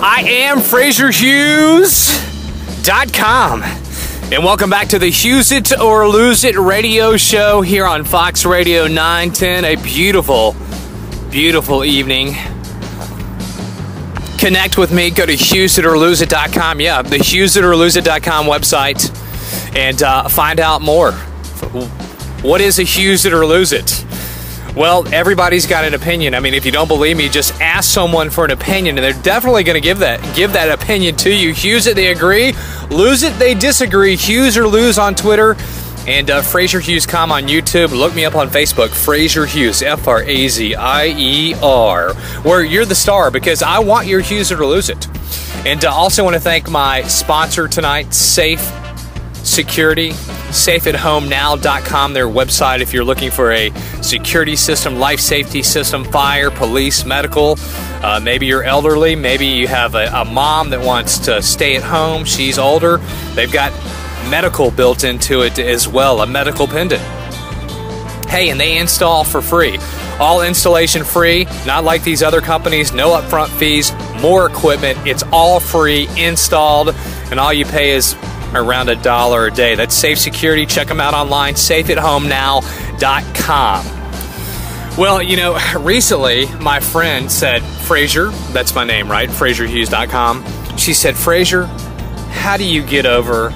I am Frazierhughes.com. And welcome back to the Hughes It or Lose It radio show here on Fox Radio 910. A beautiful, beautiful evening. Connect with me. Go to HughesItOrLoseIt.com. Yeah, the HughesItOrLoseIt.com website. And find out more. What is a Hughes It or Lose It? Well, everybody's got an opinion. I mean, if you don't believe me, just ask someone for an opinion, and they're definitely going to give that opinion to you. Hughes it, they agree. Lose it, they disagree. Hughes or Lose on Twitter, and Frazierhughes.com on YouTube. Look me up on Facebook, Frazier Hughes, F-R-A-Z-I-E-R, where you're the star, because I want your Hughes it or Lose it. And also want to thank my sponsor tonight, Safe Security, safeathomenow.com, their website if you're looking for a security system, life safety system, fire, police, medical. Maybe you're elderly, maybe you have a mom that wants to stay at home, she's older. They've got medical built into it as well, a medical pendant. Hey, and they install for free. All installation free, not like these other companies, no upfront fees, more equipment. It's all free, installed, and all you pay is around $1 a day. That's Safe Security. Check them out online, safeathomenow.com. Well, you know, recently my friend said, Frazier, that's my name, right? Frazierhughes.com. She said, Frazier, how do you get over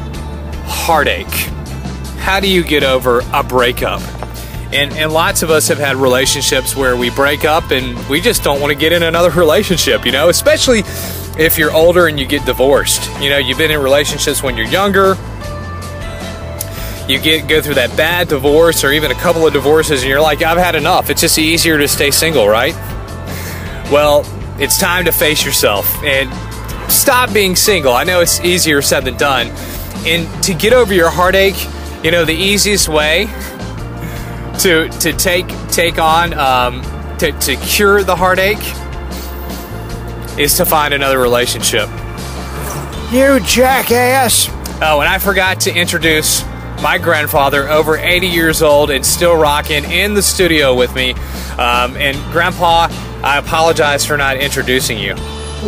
heartache? How do you get over a breakup? And lots of us have had relationships where we break up and we just don't want to get in another relationship, you know, especially if you're older and you get divorced. You know, you've been in relationships when you're younger. You go through that bad divorce or even a couple of divorces and you're like, I've had enough. It's just easier to stay single, right? Well, it's time to face yourself and stop being single. I know it's easier said than done. And to get over your heartache, you know, the easiest way to cure the heartache is to find another relationship. You jackass! Oh, and I forgot to introduce my grandfather, over 80 years old and still rocking, in the studio with me. And Grandpa, I apologize for not introducing you.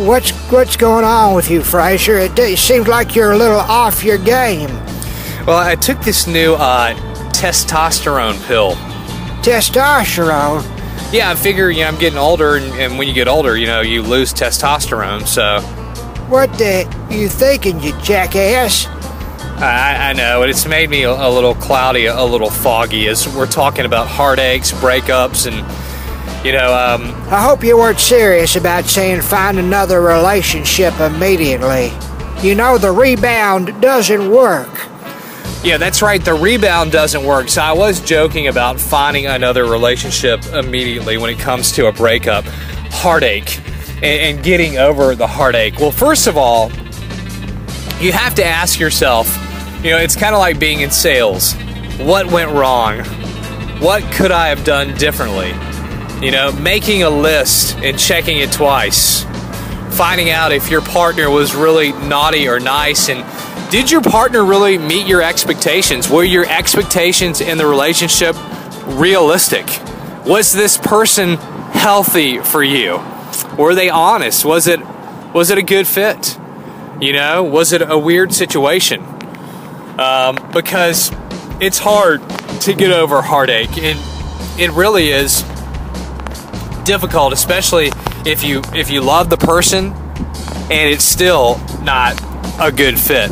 What's going on with you, Frazier? It seems like you're a little off your game. Well, I took this new testosterone pill. Testosterone? Yeah, I figure, you know, I'm getting older, and when you get older, you know, you lose testosterone, so... What the... you thinking, you jackass? I know, and it's made me a little cloudy, a little foggy, as we're talking about heartaches, breakups, and, you know, I hope you weren't serious about saying find another relationship immediately. You know, the rebound doesn't work. Yeah, that's right, the rebound doesn't work. So I was joking about finding another relationship immediately when it comes to a breakup, heartache, and getting over the heartache. Well, first of all, you have to ask yourself, you know, it's kind of like being in sales. What went wrong? What could I have done differently? You know, making a list and checking it twice. Finding out if your partner was really naughty or nice, and did your partner really meet your expectations? Were your expectations in the relationship realistic? Was this person healthy for you? Were they honest? Was it a good fit? You know, was it a weird situation? Because it's hard to get over heartache, and it really is difficult, especially if you love the person and it's still not a good fit.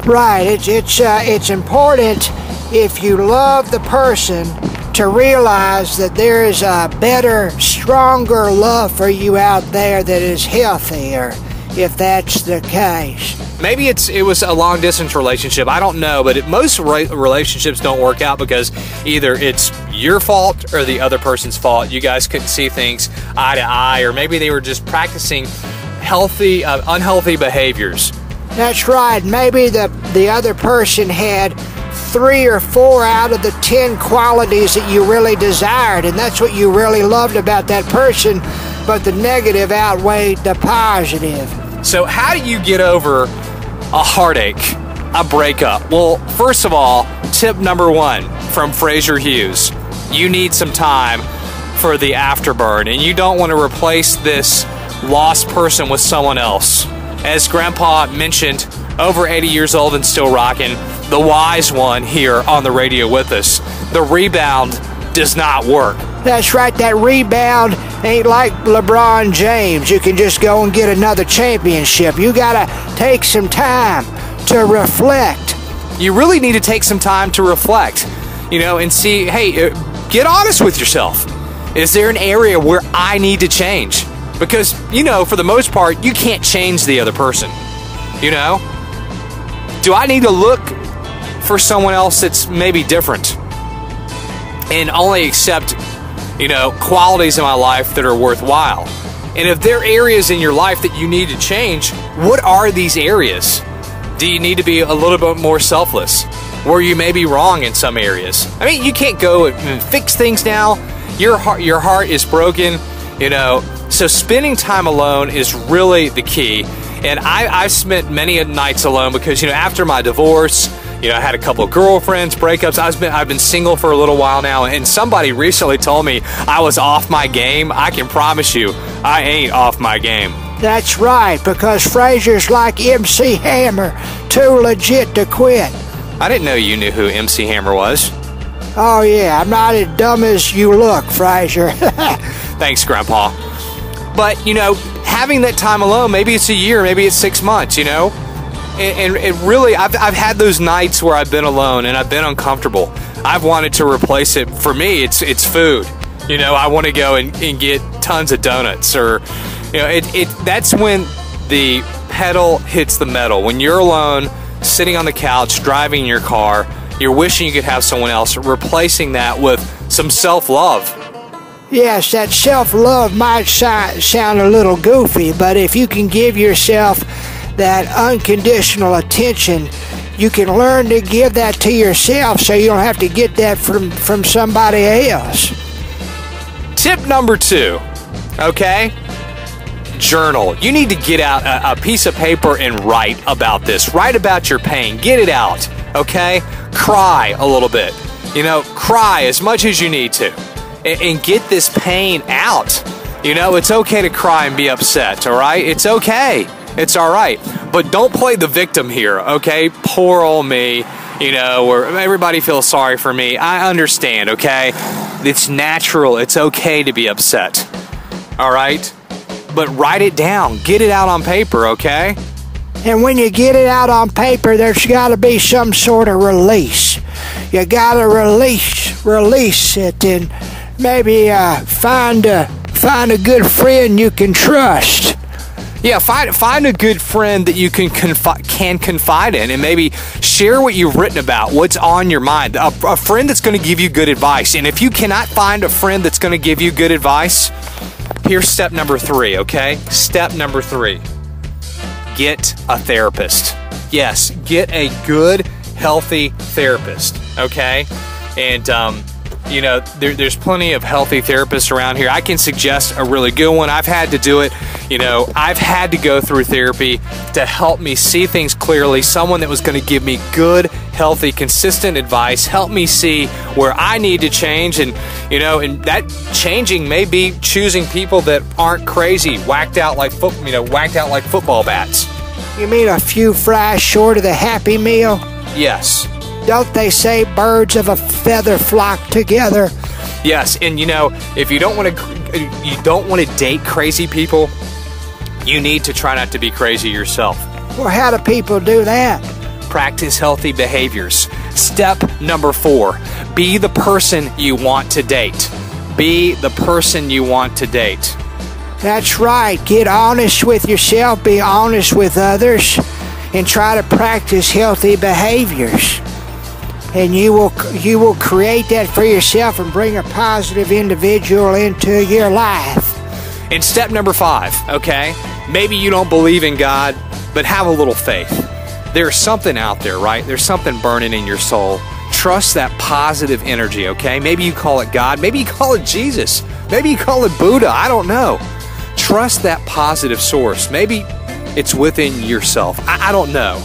Right, it's important, if you love the person, to realize that there is a better, stronger love for you out there that is healthier, if that's the case. Maybe it was a long-distance relationship. I don't know, but most relationships don't work out because either it's your fault or the other person's fault. You guys couldn't see things eye to eye, or maybe they were just practicing unhealthy behaviors. That's right. Maybe the other person had 3 or 4 out of the 10 qualities that you really desired, and that's what you really loved about that person, but the negative outweighed the positive. So how do you get over a heartache, a breakup? Well, first of all, tip number 1 from Frazier Hughes. You need some time for the afterburn, and you don't want to replace this lost person with someone else. As Grandpa mentioned, over 80 years old and still rocking, the wise one here on the radio with us. The rebound does not work. That's right, that rebound ain't like LeBron James. You can just go and get another championship. You gotta take some time to reflect. You really need to take some time to reflect, and see, hey, get honest with yourself. Is there an area where I need to change? Because, for the most part, you can't change the other person. Do I need to look for someone else that's maybe different and only accept, qualities in my life that are worthwhile? And if there are areas in your life that you need to change, what are these areas? Do you need to be a little bit more selfless, where you may be wrong in some areas? I mean, you can't go and fix things now. Your heart is broken, So spending time alone is really the key. And I've spent many nights alone because, after my divorce, I had a couple of girlfriends, breakups. I've been single for a little while now, and somebody recently told me I was off my game. I can promise you, I ain't off my game. That's right, because Frazier's like MC Hammer, too legit to quit. I didn't know you knew who MC Hammer was. Oh yeah, I'm not as dumb as you look, Frazier. Thanks, Grandpa. But, having that time alone, maybe it's a year, maybe it's 6 months, And it really, I've had those nights where I've been alone and I've been uncomfortable. I've wanted to replace it. For me, it's food. I want to go and get tons of donuts, or, that's when the pedal hits the metal. When you're alone, sitting on the couch, driving your car, you're wishing you could have someone else, replacing that with some self-love. Yes, that self-love might sound a little goofy, but if you can give yourself that unconditional attention, you can learn to give that to yourself so you don't have to get that from somebody else. Tip number 2, okay? Journal. You need to get out a piece of paper and write about this. Write about your pain. Get it out, okay? Cry a little bit. Cry as much as you need to. And get this pain out. It's okay to cry and be upset, all right? It's okay. It's all right. But don't play the victim here, okay? Poor old me, where everybody feels sorry for me. I understand, okay? It's natural. It's okay to be upset, all right? But write it down. Get it out on paper, okay? And when you get it out on paper, there's got to be some sort of release. You got to release it, and maybe find a good friend you can trust. Yeah, find a good friend that you can confide in, and maybe share what you've written about, what's on your mind. A friend that's going to give you good advice. And if you cannot find a friend that's going to give you good advice, here's step number 3, okay? Step number 3. Get a therapist. Yes, get a good, healthy therapist, okay? And, there's plenty of healthy therapists around here. I can suggest a really good one. I've had to do it. I've had to go through therapy to help me see things clearly. Someone that was going to give me good, healthy, consistent advice, help me see where I need to change. And, and that changing may be choosing people that aren't crazy, whacked out like football bats. You mean a few fries short of the Happy Meal? Yes. Don't they say birds of a feather flock together? Yes, and if you don't want to date crazy people, you need to try not to be crazy yourself. Well, how do people do that? Practice healthy behaviors. Step number 4, be the person you want to date. Be the person you want to date. That's right. Get honest with yourself, be honest with others, and try to practice healthy behaviors. And you will create that for yourself and bring a positive individual into your life. And step number 5, okay? Maybe you don't believe in God, but have a little faith. There's something out there, right? There's something burning in your soul. Trust that positive energy, okay? Maybe you call it God. Maybe you call it Jesus. Maybe you call it Buddha. I don't know. Trust that positive source. Maybe it's within yourself. I don't know.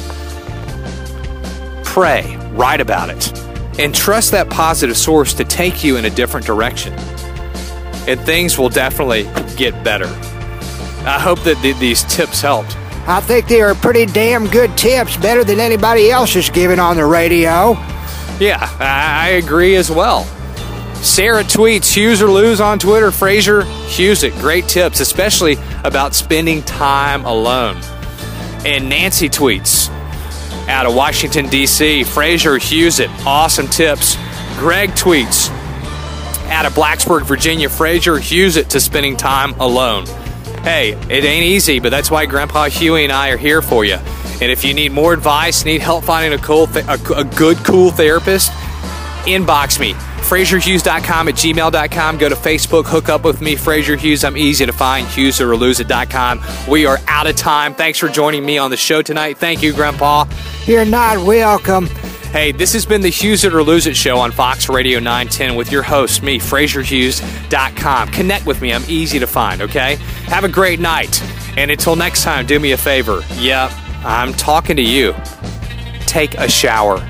Pray. Write about it. And trust that positive source to take you in a different direction. And things will definitely get better. I hope that these tips helped. I think they are pretty damn good tips, better than anybody else is giving on the radio. Yeah, I agree as well. Sarah tweets, Hughes or lose on Twitter. Frazier, Hughes it. Great tips, especially about spending time alone. And Nancy tweets out of Washington, D.C., Frazier, Hughes it. Awesome tips. Greg tweets out of Blacksburg, Virginia, Frazier, Hughes it to spending time alone. Hey, it ain't easy, but that's why Grandpa Huey and I are here for you. And if you need more advice, need help finding a good, cool therapist, inbox me. Frazierhughes.com at gmail.com. Go to Facebook, hook up with me, Frazier Hughes. I'm easy to find, HughesOrLoseIt.com. We are out of time. Thanks for joining me on the show tonight. Thank you, Grandpa. You're not welcome. Hey, this has been the Hughes It or Lose It show on Fox Radio 910 with your host, me, Frazierhughes.com. Connect with me. I'm easy to find, okay? Have a great night. And until next time, do me a favor. Yep, I'm talking to you. Take a shower.